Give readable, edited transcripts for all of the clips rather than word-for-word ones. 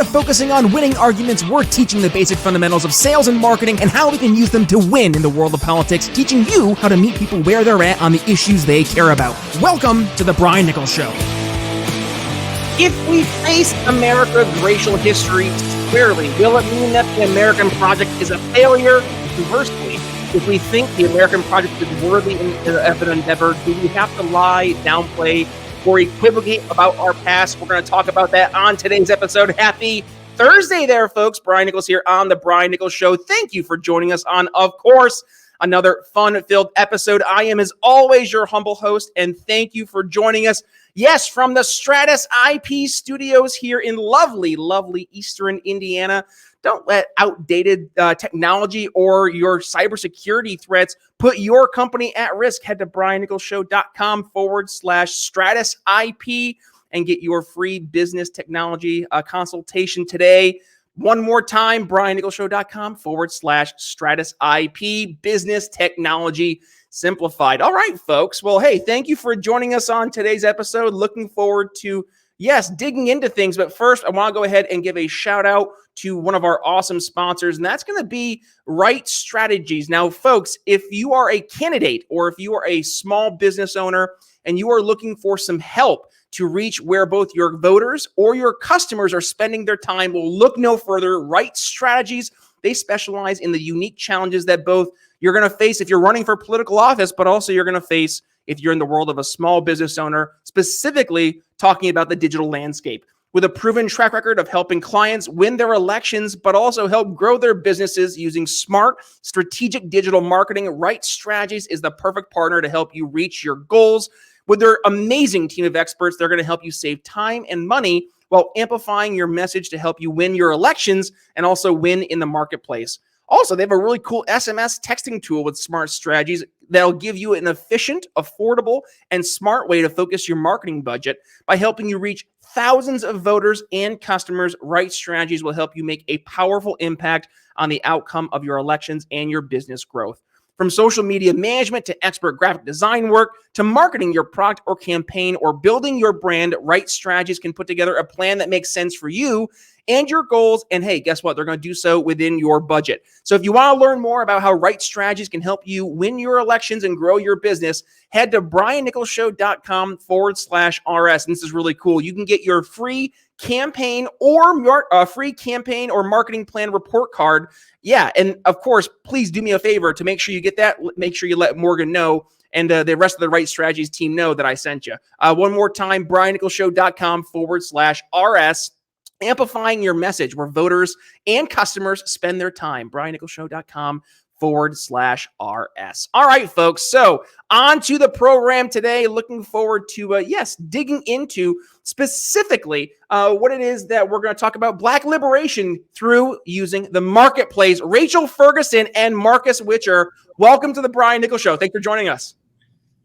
of focusing on winning arguments, we're teaching the basic fundamentals of sales and marketing and how we can use them to win in the world of politics, teaching you how to meet people where they're at on the issues they care about. Welcome to The Brian Nichols Show. If we face America's racial history squarely, will it mean that the American project is a failure? Conversely, if we think the American project is worthy of an endeavor, do we have to lie, downplay, or equivocate about our past? We're going to talk about that on today's episode. Happy Thursday there, folks. Brian Nichols here on The Brian Nichols Show. Thank you for joining us on, of course, another fun-filled episode. I am, as always, your humble host, and thank you for joining us. Yes, from the Stratus IP studios here in lovely, lovely Eastern Indiana. Don't let outdated technology or your cybersecurity threats put your company at risk. Head to briannicholsshow.com/Stratus IP and get your free business technology consultation today. One more time, briannicholsshow.com/Stratus IP, business technology simplified. All right, folks. Well, hey, thank you for joining us on today's episode. Looking forward to, digging into things. But first, I want to go ahead and give a shout out to one of our awesome sponsors, and that's going to be Right Strategies. Now, folks, if you are a candidate or if you are a small business owner and you are looking for some help to reach where both your voters or your customers are spending their time, well, look no further. Right Strategies, they specialize in the unique challenges that both you're going to face if you're running for political office, but also you're going to face if you're in the world of a small business owner, specifically talking about the digital landscape. With a proven track record of helping clients win their elections, but also help grow their businesses using smart, strategic digital marketing, Right Strategies is the perfect partner to help you reach your goals. With their amazing team of experts, they're going to help you save time and money while amplifying your message to help you win your elections and also win in the marketplace. Also, they have a really cool SMS texting tool with smart strategies that'll give you an efficient, affordable, and smart way to focus your marketing budget by helping you reach thousands of voters and customers. Right Strategies will help you make a powerful impact on the outcome of your elections and your business growth. From social media management to expert graphic design work to marketing your product or campaign or building your brand, Right Strategies can put together a plan that makes sense for you and your goals. And hey, guess what? They're going to do so within your budget. So if you want to learn more about how Right Strategies can help you win your elections and grow your business, head to briannicholsshow.com/RS. And this is really cool. You can get your free campaign or marketing plan report card. Yeah. And of course, please do me a favor to make sure you get that. Make sure you let Morgan know and the rest of the Right Strategies team know that I sent you. One more time, briannicholsshow.com/RS. Amplifying your message where voters and customers spend their time. briannicholsshow.com/RS. All right, folks. So on to the program today. Looking forward to, digging into specifically what it is that we're going to talk about. Black liberation through using the marketplace. Rachel Ferguson and Marcus Witcher, welcome to the Brian Nichols Show. Thanks for joining us.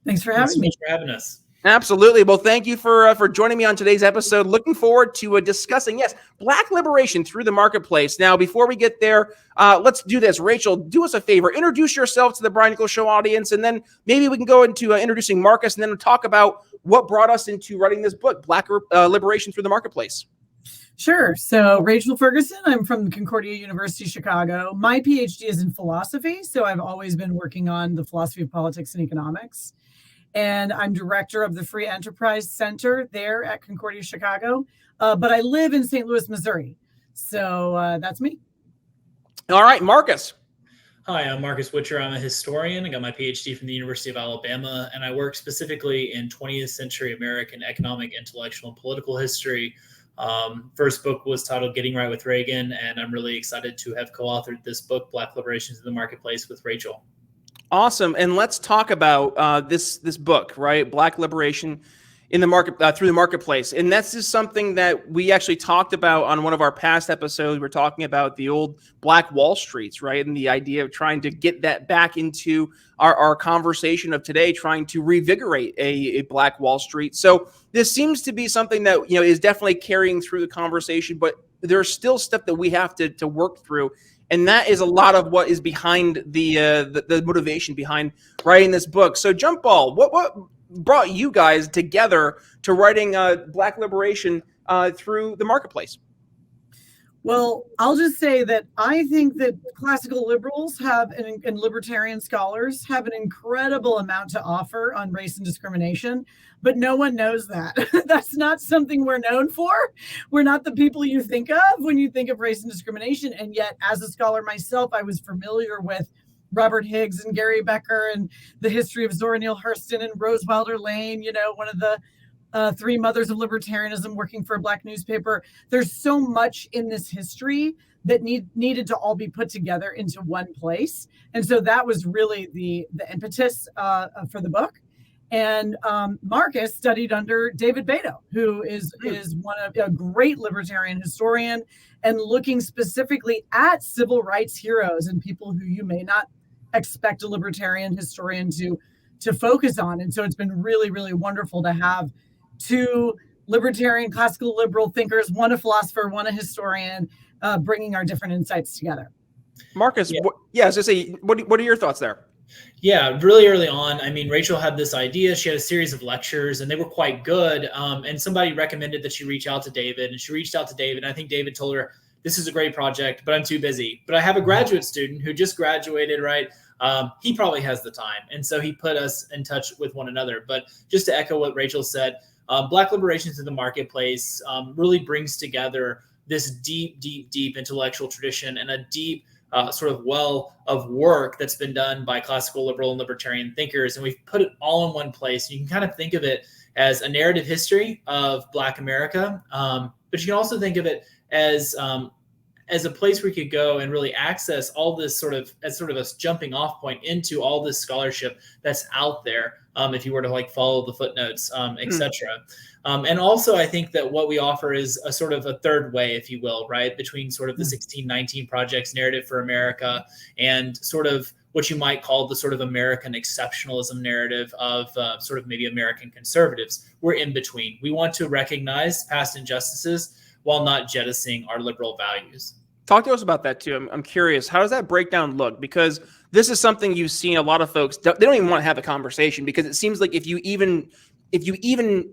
Thanks for having me. Thanks for having us. Absolutely. Well, thank you for joining me on today's episode. Looking forward to discussing, Black liberation through the marketplace. Now, before we get there, let's do this. Rachel, do us a favor. Introduce yourself to the Brian Nichols Show audience, and then maybe we can go into introducing Marcus, and then we'll talk about what brought us into writing this book, Black liberation through the marketplace. Sure. So Rachel Ferguson, I'm from Concordia University, Chicago. My PhD is in philosophy, so I've always been working on the philosophy of politics and economics. And I'm director of the Free Enterprise Center there at Concordia, Chicago. But I live in St. Louis, Missouri. So that's me. All right, Marcus. Hi, I'm Marcus Witcher. I'm a historian. I got my PhD from the University of Alabama, and I work specifically in 20th century American economic, intellectual, and political history. First book was titled Getting Right with Reagan, and I'm really excited to have co-authored this book, Black Liberation in the Marketplace, with Rachel. Awesome. And let's talk about this book, right? Black liberation in the market through the marketplace. And that's just something that we actually talked about on one of our past episodes. We're talking about the old Black Wall Streets, right? And the idea of trying to get that back into our conversation of today, trying to revigorate a Black Wall Street. So this seems to be something that, is definitely carrying through the conversation, but there's still stuff that we have to work through. And that is a lot of what is behind the motivation behind writing this book. So Jump Ball, what brought you guys together to writing Black liberation through the marketplace? Well, I'll just say that I think that classical liberals and libertarian scholars have an incredible amount to offer on race and discrimination, but no one knows that. That's not something we're known for. We're not the people you think of when you think of race and discrimination. And yet, as a scholar myself, I was familiar with Robert Higgs and Gary Becker and the history of Zora Neale Hurston and Rose Wilder Lane, one of the three mothers of libertarianism working for a Black newspaper. There's so much in this history that needed to all be put together into one place. And so that was really the impetus for the book. And Marcus studied under David Beto, who is a great libertarian historian, and looking specifically at civil rights heroes and people who you may not expect a libertarian historian to focus on. And so it's been really, really wonderful to have two libertarian, classical liberal thinkers, one a philosopher, one a historian, bringing our different insights together. Marcus, I was gonna say, what are your thoughts there? Yeah, really early on, I mean, Rachel had this idea. She had a series of lectures, and they were quite good. And somebody recommended that she reach out to David, and she reached out to David. And I think David told her, "This is a great project, but I'm too busy. But I have a graduate student who just graduated, right? He probably has the time." And so he put us in touch with one another. But just to echo what Rachel said, Black Liberations in the Marketplace really brings together this deep, deep, deep intellectual tradition and a deep sort of well of work that's been done by classical liberal and libertarian thinkers. And we've put it all in one place. You can kind of think of it as a narrative history of Black America, but you can also think of it as a place where you could go and really access all this as sort of a jumping off point into all this scholarship that's out there. If you were to like follow the footnotes, et cetera. And also I think that what we offer is a sort of a third way, if you will, right? Between sort of the 1619 Project's narrative for America and sort of what you might call the sort of American exceptionalism narrative of sort of maybe American conservatives. We're in between. We want to recognize past injustices while not jettisoning our liberal values. Talk to us about that too. I'm curious. How does that breakdown look? Because this is something you've seen a lot of folks, they don't even want to have a conversation, because it seems like if you even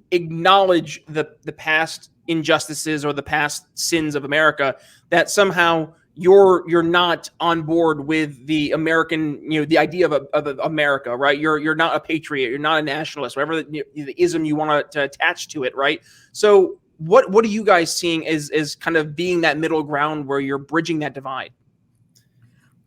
acknowledge the past injustices or the past sins of America, that somehow you're not on board with the American, the idea of America, right? You're not a patriot, you're not a nationalist, whatever the ism you want to attach to it, right? So what are you guys seeing as kind of being that middle ground where you're bridging that divide?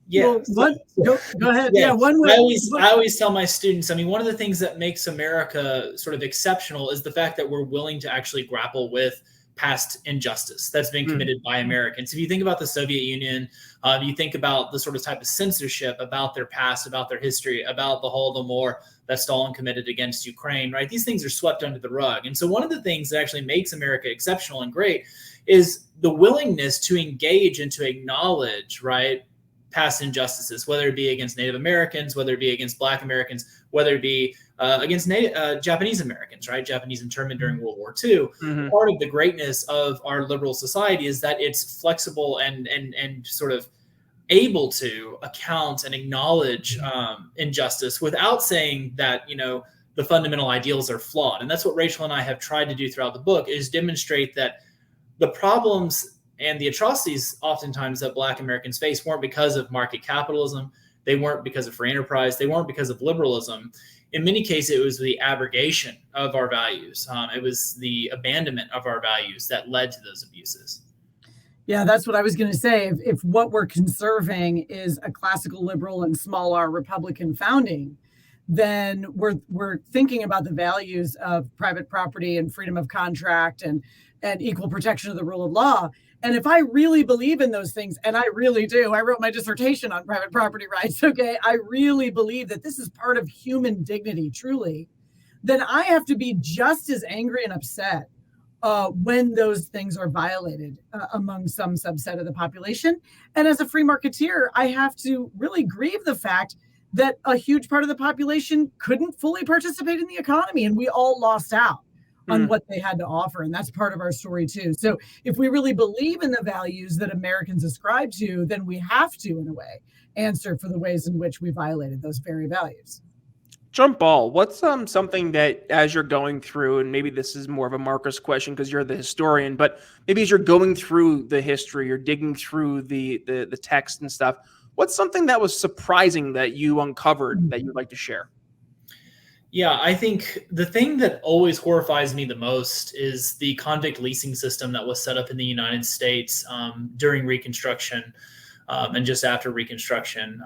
Yeah. Well, go ahead. Yeah. One way. I always tell my students, I mean, one of the things that makes America sort of exceptional is the fact that we're willing to actually grapple with past injustice that's been committed by Americans. If you think about the Soviet Union, you think about the sort of type of censorship about their past, about their history, about the Holodomor that Stalin committed against Ukraine, right? These things are swept under the rug. And so one of the things that actually makes America exceptional and great is the willingness to engage and to acknowledge, right, past injustices, whether it be against Native Americans, whether it be against Black Americans, whether it be against Japanese Americans, right? Japanese internment during World War II. Mm-hmm. Part of the greatness of our liberal society is that it's flexible and sort of able to account and acknowledge injustice without saying that, the fundamental ideals are flawed. And that's what Rachel and I have tried to do throughout the book, is demonstrate that the problems and the atrocities oftentimes that Black Americans face weren't because of market capitalism. They weren't because of free enterprise. They weren't because of liberalism. In many cases, it was the abrogation of our values. It was the abandonment of our values that led to those abuses. Yeah, that's what I was going to say. If what we're conserving is a classical liberal and small r Republican founding, then we're thinking about the values of private property and freedom of contract and equal protection of the rule of law. And if I really believe in those things, and I really do, I wrote my dissertation on private property rights, okay? I really believe that this is part of human dignity, truly, then I have to be just as angry and upset when those things are violated among some subset of the population. And as a free marketeer, I have to really grieve the fact that a huge part of the population couldn't fully participate in the economy, and we all lost out on what they had to offer. And that's part of our story too. So if we really believe in the values that Americans ascribe to, then we have to, in a way, answer for the ways in which we violated those very values. Jump ball. What's something that as you're going through, and maybe this is more of a Marcus question because you're the historian, but maybe as you're going through the history, you're digging through the text and stuff, what's something that was surprising that you uncovered that you'd like to share? Yeah, I think the thing that always horrifies me the most is the convict leasing system that was set up in the United States during Reconstruction and just after Reconstruction.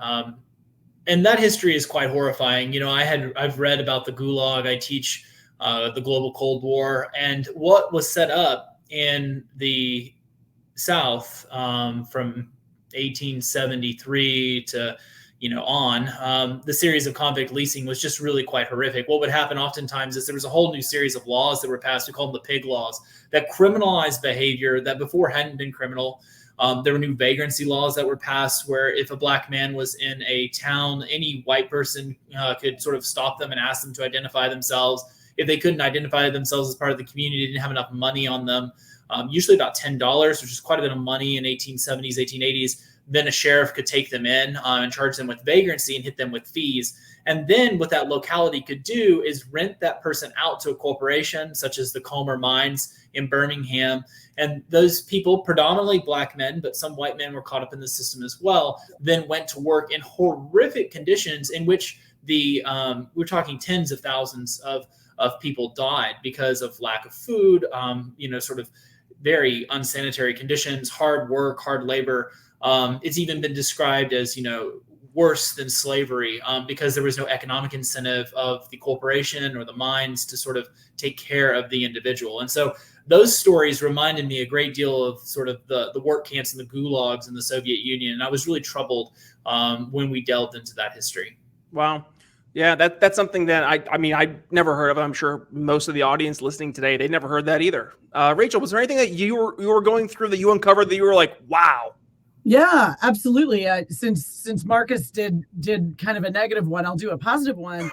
And that history is quite horrifying. I've read about the Gulag. I teach the global Cold War, and what was set up in the South from 1873 to the series of convict leasing was just really quite horrific. What would happen oftentimes is there was a whole new series of laws that were passed. We call them the pig laws that criminalized behavior that before hadn't been criminal. There were new vagrancy laws that were passed where if a black man was in a town, any white person could sort of stop them and ask them to identify themselves. If they couldn't identify themselves as part of the community, didn't have enough money on them, usually about $10, which is quite a bit of money in 1870s, 1880s, then a sheriff could take them in and charge them with vagrancy and hit them with fees. And then what that locality could do is rent that person out to a corporation such as the Comer Mines in Birmingham. And those people, predominantly black men, but some white men were caught up in the system as well, then went to work in horrific conditions in which we're talking tens of thousands of people died because of lack of food, sort of very unsanitary conditions, hard work, hard labor. It's even been described as, worse than slavery because there was no economic incentive of the corporation or the mines to sort of take care of the individual. And so those stories reminded me a great deal of sort of the work camps and the gulags in the Soviet Union. And I was really troubled when we delved into that history. Wow. Yeah, that's something that I never heard of. I'm sure most of the audience listening today, they never heard that either. Rachel, was there anything that you were going through that you uncovered that you were like, wow? Yeah, absolutely. Since Marcus did kind of a negative one, I'll do a positive one.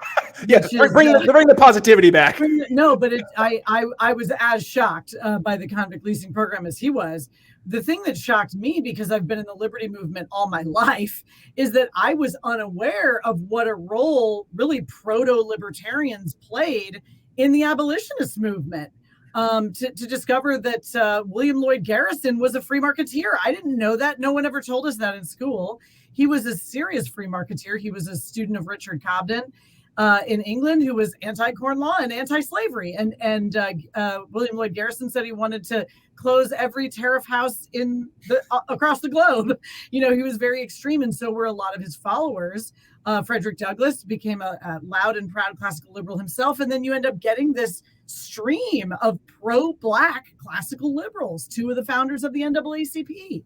Yeah, bring the positivity back. But I was as shocked by the convict leasing program as he was. The thing that shocked me, because I've been in the liberty movement all my life, is that I was unaware of what a role really proto-libertarians played in the abolitionist movement. To discover that William Lloyd Garrison was a free marketeer. I didn't know that. No one ever told us that in school. He was a serious free marketeer. He was a student of Richard Cobden in England, who was anti-corn law and anti-slavery. And William Lloyd Garrison said he wanted to close every tariff house across the globe. He was very extreme, and so were a lot of his followers. Frederick Douglass became a loud and proud classical liberal himself, and then you end up getting this stream of pro-black classical liberals, two of the founders of the NAACP.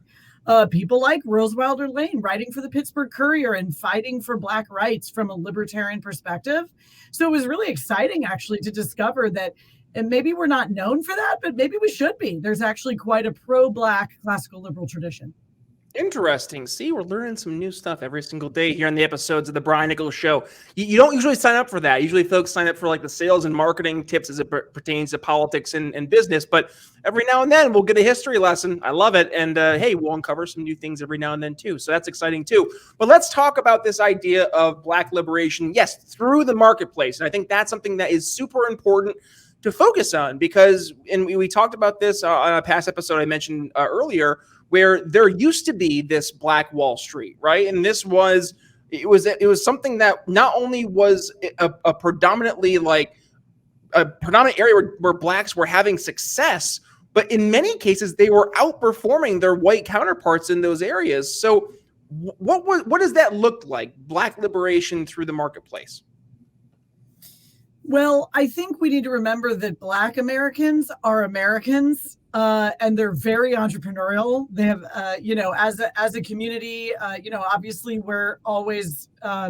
People like Rose Wilder Lane writing for the Pittsburgh Courier and fighting for black rights from a libertarian perspective. So it was really exciting actually to discover that, and maybe we're not known for that, but maybe we should be. There's actually quite a pro-black classical liberal tradition. Interesting. See, we're learning some new stuff every single day here on the episodes of the Brian Nichols Show. You don't usually sign up for that. Usually folks sign up for like the sales and marketing tips as it pertains to politics and business. But every now and then we'll get a history lesson. I love it. And hey, we'll uncover some new things every now and then too. So that's exciting too. But let's talk about this idea of black liberation. Yes, through the marketplace. And I think that's something that is super important to focus on because, and we talked about this on a past episode I mentioned earlier, where there used to be this Black Wall Street, right? And it was something that not only was a predominant area where blacks were having success, but in many cases they were outperforming their white counterparts in those areas. So what does that look like? Black liberation through the marketplace? Well, I think we need to remember that Black Americans are Americans. And they're very entrepreneurial. They have, as a community, obviously we're always, I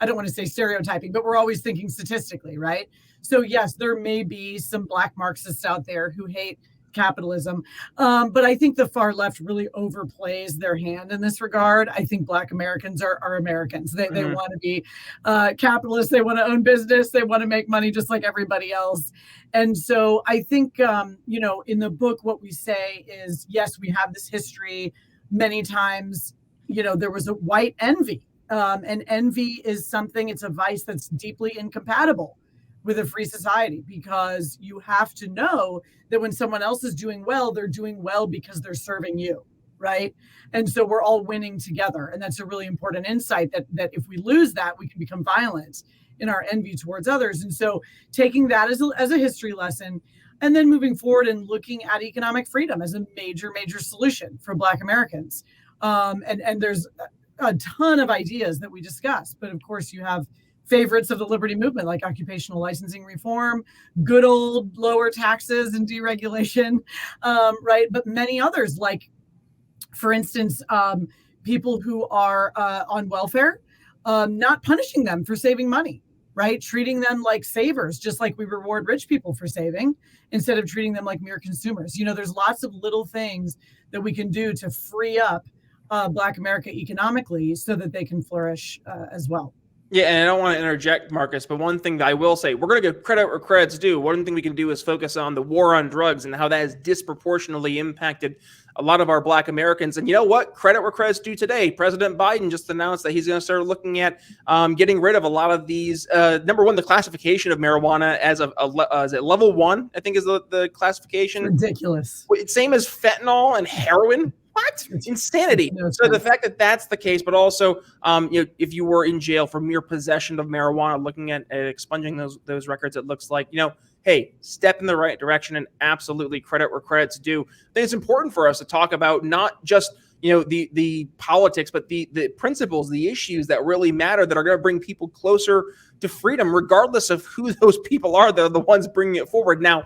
don't want to say stereotyping, but we're always thinking statistically, right? So yes, there may be some Black Marxists out there who hate capitalism. But I think the far left really overplays their hand in this regard. I think Black Americans are Americans. They want to be capitalists. They want to own business. They want to make money just like everybody else. And so I think, in the book, what we say is, yes, we have this history many times. There was a white envy And envy is something, it's a vice that's deeply incompatible with a free society, because you have to know that when someone else is doing well, they're doing well because they're serving you, right? And so we're all winning together. And that's a really important insight, that if we lose that, we can become violent in our envy towards others. And so taking that as a history lesson, and then moving forward and looking at economic freedom as a major solution for Black Americans. And there's a ton of ideas that we discuss, but of course you have favorites of the liberty movement, like occupational licensing reform, good old lower taxes and deregulation, right? But many others, like, for instance, people who are on welfare, not punishing them for saving money, right? Treating them like savers, just like we reward rich people for saving, instead of treating them like mere consumers. There's lots of little things that we can do to free up Black America economically so that they can flourish as well. Yeah, and I don't want to interject, Marcus, but one thing that I will say, we're going to give credit where credit's due. One thing we can do is focus on the war on drugs and how that has disproportionately impacted a lot of our Black Americans. And you know what? Credit where credit's due today. President Biden just announced that he's going to start looking at getting rid of a lot of these. Number one, the classification of marijuana as is it level 1, I think is the classification. Ridiculous. Same as fentanyl and heroin. What? It's insanity. So the fact that that's the case, but also, if you were in jail for mere possession of marijuana, looking at expunging those records, it looks like, hey, step in the right direction, and absolutely credit where credit's due. I think it's important for us to talk about not just the politics, but the principles, the issues that really matter, that are going to bring people closer to freedom, regardless of who those people are. They're the ones bringing it forward. Now,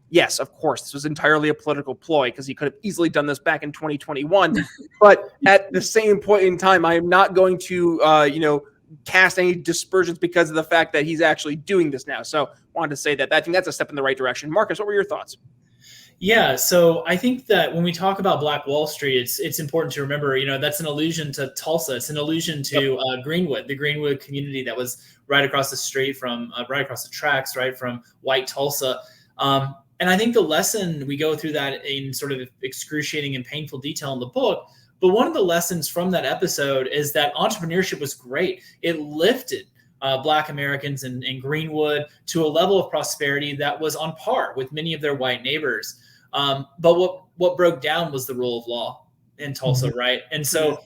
yes, of course, this was entirely a political ploy, because he could have easily done this back in 2021. But at the same point in time, I am not going to, cast any dispersions because of the fact that he's actually doing this now. So wanted to say that. I think that's a step in the right direction. Marcus, what were your thoughts? Yeah, so I think that when we talk about Black Wall Street, it's important to remember, that's an allusion to Tulsa. It's an allusion to Greenwood, the Greenwood community that was right across the street from, right across the tracks, right from white Tulsa. And I think the lesson, we go through that in sort of excruciating and painful detail in the book. But one of the lessons from that episode is that entrepreneurship was great. It lifted Black Americans in Greenwood to a level of prosperity that was on par with many of their white neighbors. But what broke down was the rule of law in Tulsa, right? And so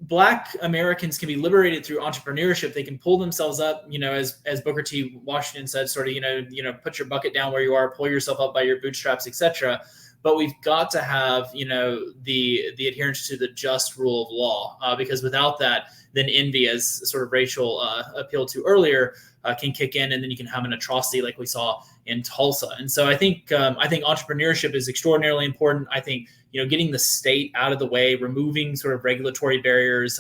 Black Americans can be liberated through entrepreneurship. They can pull themselves up, as Booker T. Washington said, sort of, put your bucket down where you are, pull yourself up by your bootstraps, etc. But we've got to have, the adherence to the just rule of law, because without that, then envy, as sort of Rachel appealed to earlier, can kick in, and then you can have an atrocity like we saw in Tulsa. And so I think entrepreneurship is extraordinarily important. I think, getting the state out of the way, removing sort of regulatory barriers.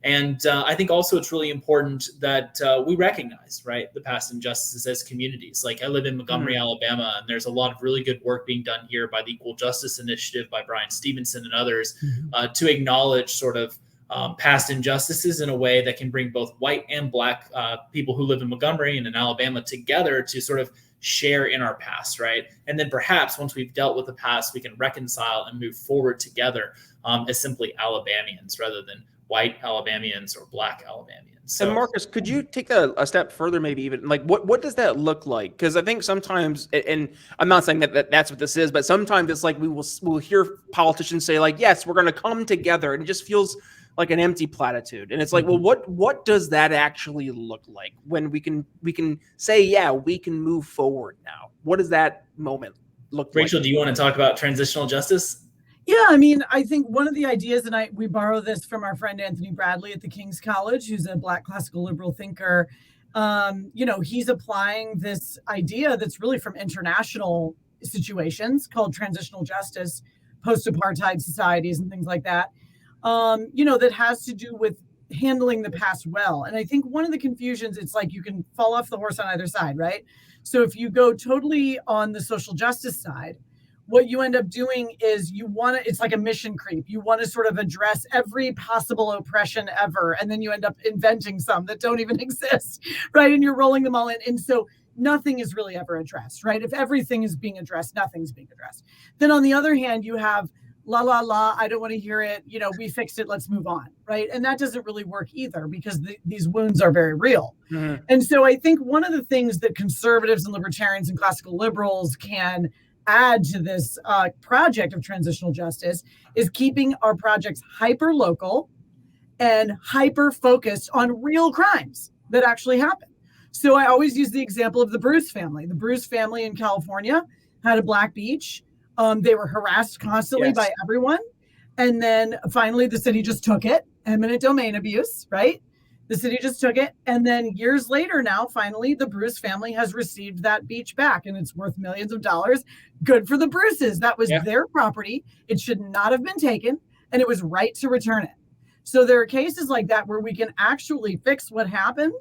And I think also it's really important that we recognize, right, the past injustices as communities. Like, I live in Montgomery, Alabama, and there's a lot of really good work being done here by the Equal Justice Initiative, by Brian Stevenson and others, to acknowledge sort of past injustices in a way that can bring both white and Black people who live in Montgomery and in Alabama together to sort of share in our past, right? And then perhaps once we've dealt with the past, we can reconcile and move forward together as simply Alabamians rather than white Alabamians or Black Alabamians. So, and Marcus, could you take a step further, maybe even like what does that look like? Because I think sometimes, and I'm not saying that that's what this is, but sometimes it's like we'll hear politicians say, like, yes, we're going to come together, and it just feels like an empty platitude. And it's like, well, what does that actually look like when we can say, yeah, we can move forward now? What does that moment look like? Rachel, do you want to talk about transitional justice? Yeah, I mean, I think one of the ideas, and we borrow this from our friend Anthony Bradley at the King's College, who's a Black classical liberal thinker. He's applying this idea that's really from international situations called transitional justice, post-apartheid societies and things like that, that has to do with handling the past well. And I think one of the confusions, it's like you can fall off the horse on either side, right? So if you go totally on the social justice side, what you end up doing is it's like a mission creep. You want to sort of address every possible oppression ever, and then you end up inventing some that don't even exist, right? And you're rolling them all in. And so nothing is really ever addressed, right? If everything is being addressed, nothing's being addressed. Then on the other hand, you have la, la, la, I don't want to hear it. We fixed it. Let's move on. Right. And that doesn't really work either, because these wounds are very real. Mm-hmm. And so I think one of the things that conservatives and libertarians and classical liberals can add to this project of transitional justice is keeping our projects hyper local and hyper focused on real crimes that actually happen. So I always use the example of the Bruce family. The Bruce family in California had a black beach. They were harassed constantly by everyone. And then finally the city just took it. Eminent domain abuse, right? The city just took it. And then years later now, finally, the Bruce family has received that beach back, and it's worth millions of dollars. Good for the Bruces. That was their property. It should not have been taken, and it was right to return it. So there are cases like that where we can actually fix what happened.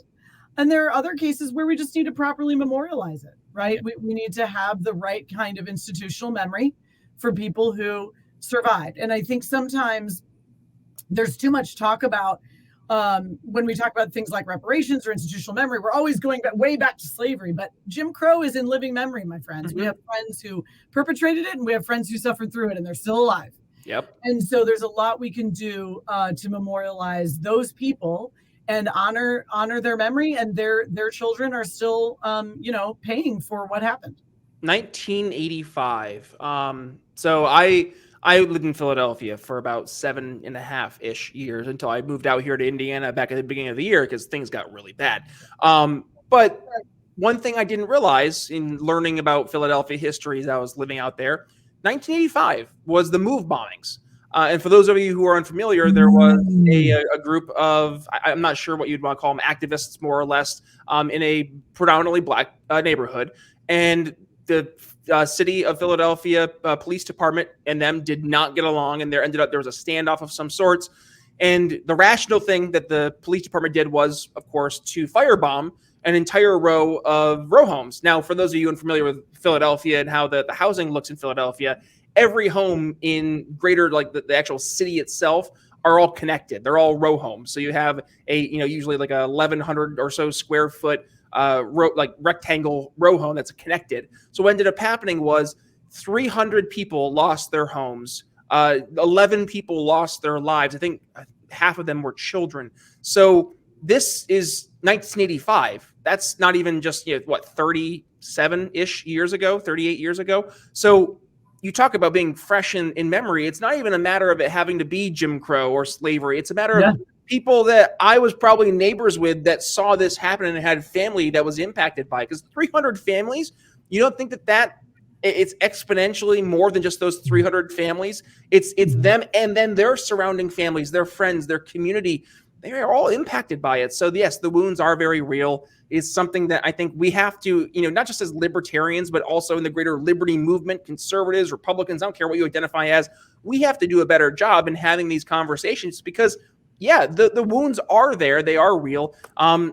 And there are other cases where we just need to properly memorialize it, right? We need to have the right kind of institutional memory for people who survived. And I think sometimes there's too much talk about, when we talk about things like reparations or institutional memory, we're always going way back to slavery. But Jim Crow is in living memory, my friends. Mm-hmm. We have friends who perpetrated it, and we have friends who suffered through it, and they're still alive. Yep. And so there's a lot we can do to memorialize those people and honor their memory, and their children are still, paying for what happened. 1985. So I lived in Philadelphia for about 7.5-ish years until I moved out here to Indiana back at the beginning of the year, because things got really bad. But one thing I didn't realize in learning about Philadelphia history as I was living out there, 1985 was the move bombings. And for those of you who are unfamiliar, there was a group of, I'm not sure what you'd want to call them, activists, more or less, in a predominantly black neighborhood. And the city of Philadelphia police department and them did not get along, and there was a standoff of some sorts. And the rational thing that the police department did was, of course, to firebomb an entire row of row homes. Now, for those of you unfamiliar with Philadelphia and how the housing looks in Philadelphia, every home in greater, like the actual city itself, are all connected. They're all row homes. So you have usually like a 1,100 or so square foot rectangle row home that's connected. So what ended up happening was 300 people lost their homes. 11 people lost their lives. I think half of them were children. So this is 1985. That's not even just 37-ish years ago, 38 years ago. So you talk about being fresh in memory. It's not even a matter of it having to be Jim Crow or slavery. It's a matter of people that I was probably neighbors with that saw this happen and had family that was impacted by it. Because 300 families, you don't think that it's exponentially more than just those 300 families. It's them and then their surrounding families, their friends, their community. They are all impacted by it. So yes, the wounds are very real. It's something that I think we have to, not just as libertarians, but also in the greater liberty movement, conservatives, Republicans, I don't care what you identify as, we have to do a better job in having these conversations, because the wounds are there. They are real.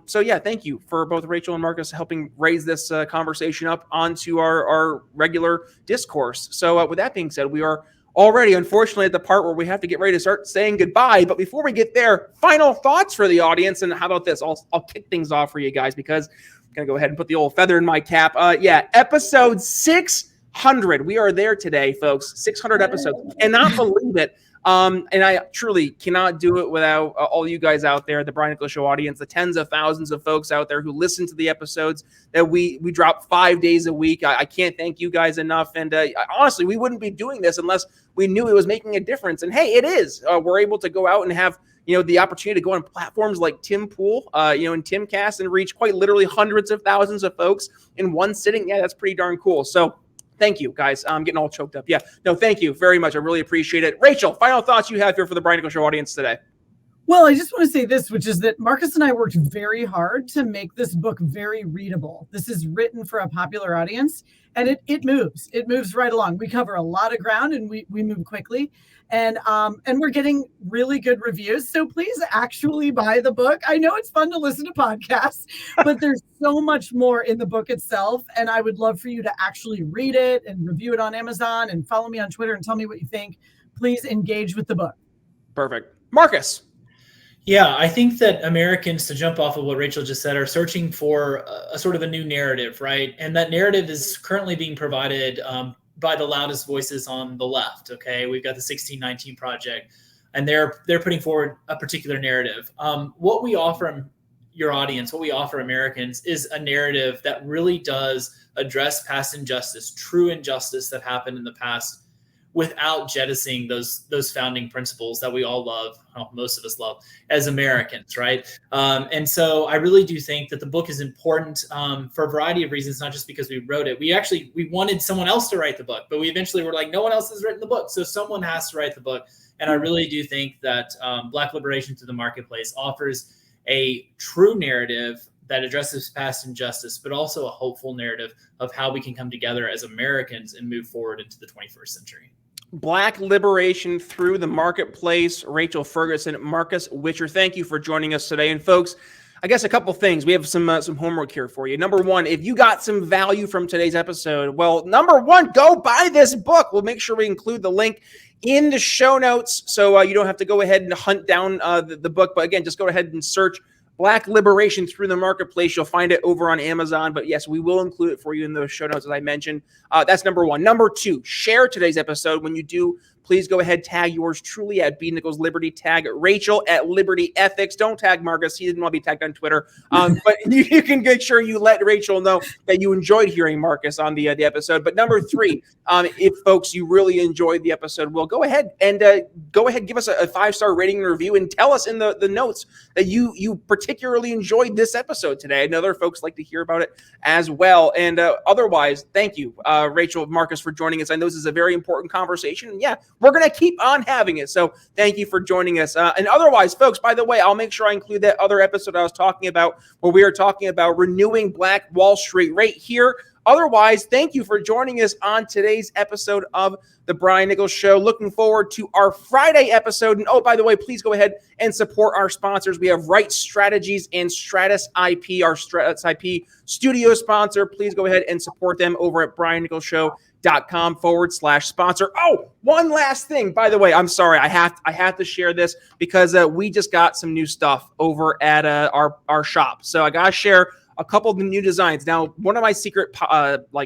So thank you for both Rachel and Marcus helping raise this conversation up onto our regular discourse. So with that being said, we are already, unfortunately, at the part where we have to get ready to start saying goodbye. But before we get there, final thoughts for the audience. And how about this? I'll kick things off for you guys, because I'm going to go ahead and put the old feather in my cap. Episode 600. We are there today, folks. 600 episodes. Cannot believe it. And I truly cannot do it without all you guys out there, the Brian Nicholas Show audience, the tens of thousands of folks out there who listen to the episodes that we drop 5 days a week. I can't thank you guys enough. And honestly, we wouldn't be doing this unless we knew it was making a difference. And hey, it is. We're able to go out and have the opportunity to go on platforms like Tim Pool, and Timcast, and reach quite literally hundreds of thousands of folks in one sitting. Yeah, that's pretty darn cool. So thank you, guys. I'm getting all choked up. Thank you very much. I really appreciate it. Rachel, final thoughts you have here for the Brian Nicholas Show audience today? Well, I just want to say this, which is that Marcus and I worked very hard to make this book very readable. This is written for a popular audience, and it moves. It moves right along. We cover a lot of ground, and we move quickly. And we're getting really good reviews. So please actually buy the book. I know it's fun to listen to podcasts, but there's so much more in the book itself. And I would love for you to actually read it and review it on Amazon and follow me on Twitter and tell me what you think. Please engage with the book. Perfect. Marcus. Yeah, I think that Americans, to jump off of what Rachel just said, are searching for a sort of a new narrative, right? And that narrative is currently being provided by the loudest voices on the left. Okay, we've got the 1619 Project, and they're putting forward a particular narrative. What we offer your audience, what we offer Americans, is a narrative that really does address past injustice, true injustice that happened in the past, without jettisoning those founding principles that we all love, well, most of us love as Americans, right? And so I really do think that the book is important for a variety of reasons, not just because we wrote it. We wanted someone else to write the book, but we eventually were like, no one else has written the book, so someone has to write the book. And I really do think that Black Liberation Through the Marketplace offers a true narrative that addresses past injustice, but also a hopeful narrative of how we can come together as Americans and move forward into the 21st century. Black Liberation Through the Marketplace. Rachel Ferguson, Marcus Witcher, thank you for joining us today. And folks, I guess a couple things. We have some homework here for you. Number one, if you got some value from today's episode, well, number one, go buy this book. We'll make sure we include the link in the show notes so you don't have to go ahead and hunt down the book. But again, just go ahead and search Black Liberation Through the Marketplace. You'll find it over on Amazon. But yes, we will include it for you in those show notes, as I mentioned. That's number one. Number two, share today's episode. When you do, please go ahead, tag yours truly at B. Nichols Liberty, tag Rachel at Liberty Ethics. Don't tag Marcus. He didn't want to be tagged on Twitter. But you can make sure you let Rachel know that you enjoyed hearing Marcus on the episode. But number three, if folks, you really enjoyed the episode, well, go ahead and give us a 5-star rating and review and tell us in the notes that you particularly enjoyed this episode today. I know other folks like to hear about it as well. And otherwise, thank you, Rachel, Marcus, for joining us. I know this is a very important conversation. And yeah, we're going to keep on having it. So thank you for joining us. And otherwise, folks, by the way, I'll make sure I include that other episode I was talking about where we are talking about renewing Black Wall Street right here. Otherwise, thank you for joining us on today's episode of The Brian Nichols Show. Looking forward to our Friday episode. And oh, by the way, please go ahead and support our sponsors. We have Right Strategies and Stratus IP, our Stratus IP studio sponsor. Please go ahead and support them over at briannicholsshow.com/sponsor. Oh, one last thing. By the way, I'm sorry. I have to share this because we just got some new stuff over at our shop. So I got to share a couple of the new designs. Now, one of my secret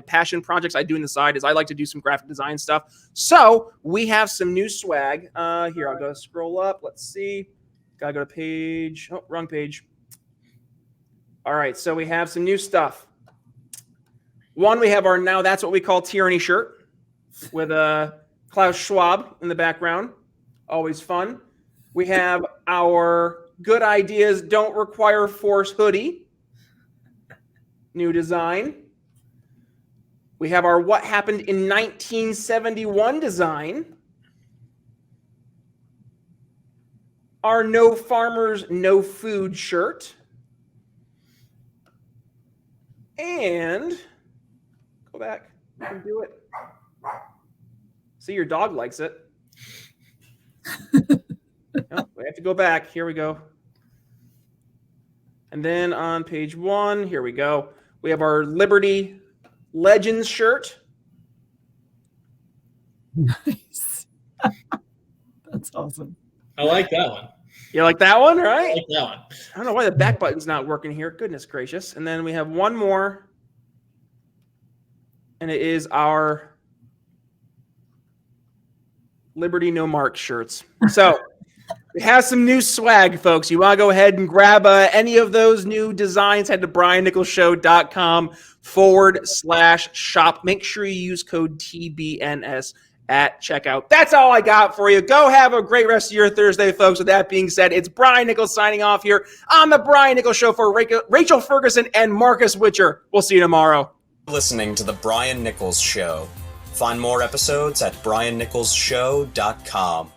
passion projects I do on the side is I like to do some graphic design stuff. So we have some new swag. Here, I'll go scroll up. Let's see. Gotta go to page. Oh, wrong page. All right, so we have some new stuff. One, we have our Now That's What We Call Tyranny shirt with Klaus Schwab in the background. Always fun. We have our Good Ideas Don't Require Force hoodie. New design. We have our What Happened in 1971 design. Our No Farmers, No Food shirt. And go back. You can do it. See, your dog likes it. Oh, we have to go back. Here we go. And then on page 1, here we go. We have our Liberty Legends shirt. Nice. That's awesome. I like that one. You like that one, right? I like that one. I don't know why the back button's not working here. Goodness gracious. And then we have one more. And it is our Liberty No Mark shirts. So it has some new swag, folks. You want to go ahead and grab any of those new designs, head to briannicholsshow.com/shop. Make sure you use code TBNS at checkout. That's all I got for you. Go have a great rest of your Thursday, folks. With that being said, it's Brian Nichols signing off here on The Brian Nichols Show for Rachel Ferguson and Marcus Witcher. We'll see you tomorrow. Listening to The Brian Nichols Show. Find more episodes at briannicholsshow.com.